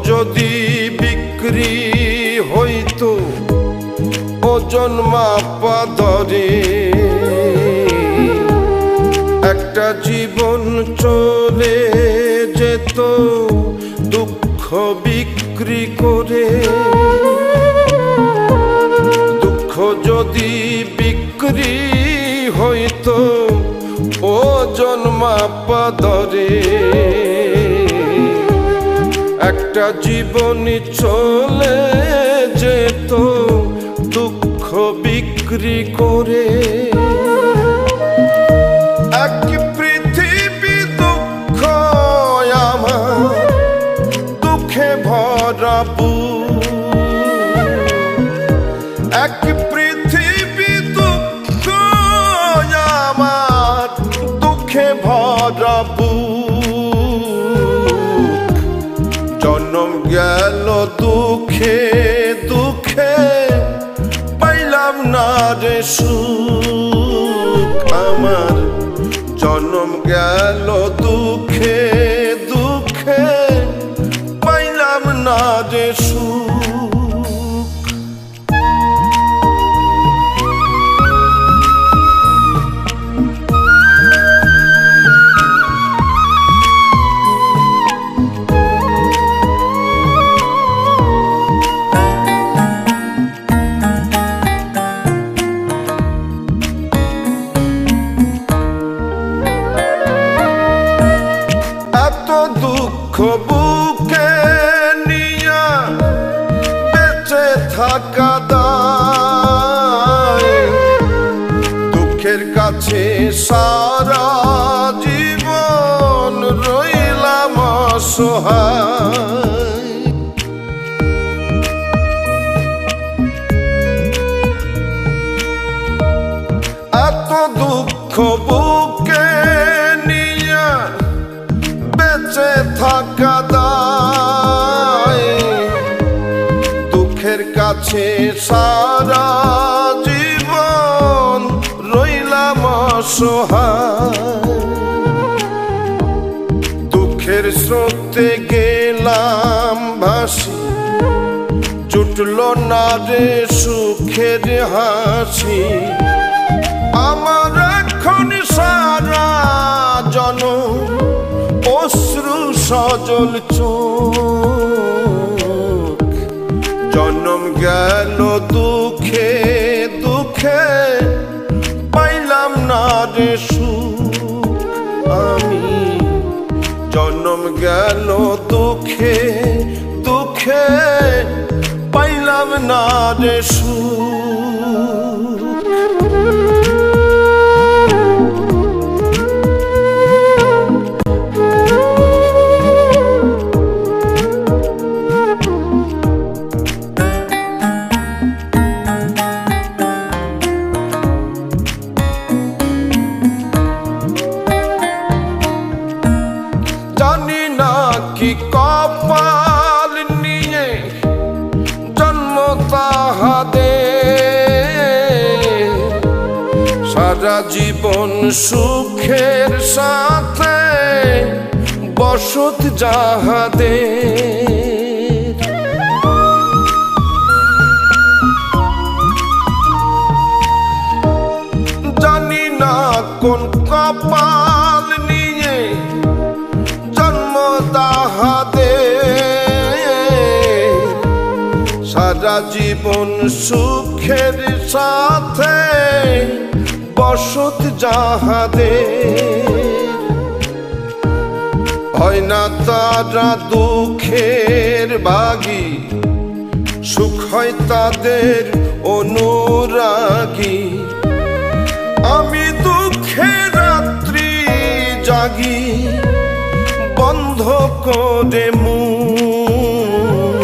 যদি বিক্রি হইতো ওজন মাপা দরে, একটা জীবন চলে যেত দুঃখ বিক্রি করে। দুঃখ যদি বিক্রি হইতো ওজন মাপা দরে, একটা জীবনী চলে যেত দুঃখ বিক্রি করে। এক পৃথিবী দুঃখ আমার, দুঃখে ভরা বুক। এক পৃথিবী দুঃখ আমার, দুঃখে ভরা বুক। জন্ম গেল দুঃখে দুঃখে, পাইলাম না রে সুখ আমার। জন্ম গেল দুঃখে দুঃখে, পাইলাম না রে সুখ। দুঃখ বুকে নিয়া বেঁচে থাকা দায়, দুঃখের কাছে সারা জীবন রইলাম অসহায়। এত দুঃখ বুকে নিয়া বেঁচে থাকা দায়, দুঃখের কাছে সারা জীবন রইলাম অসহায়। দুঃখের স্রোতে গেলাম ভাসি, জুটল না রে সুখের হাসি। আমার এখন সারা জনম অশ্রু সজল চোখ। জন্ম গেল দুঃখে দুঃখে, পাইলাম না রে সুখ আমি। জন্ম গেল দুঃখে দুঃখে, পাইলাম না রে সুখ। জানি না কি কপাল নিয়ে জন্ম তাহাদের, সারা জীবন সুখের সাথে বসত যাহাদের। জানি না কোন কপাল নিয়ে জন্ম তাহাদের, সারা জীবন সুখের সাথে বসত যাহাদের। হয় না তারা দুঃখের ভাগী, সুখ হয় তাদের অনুরাগী। আমি দুঃখে রাত্রি জাগি, বন্ধ করে মুখ।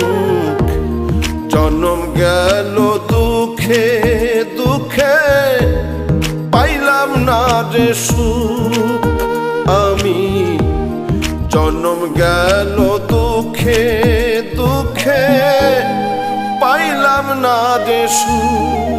জন্ম গেল দুঃখে দুঃখে, পাইলাম না রে সুখ আমি। জন্ম গেল দুঃখে দুঃখে, পাইলাম না রে সুখ।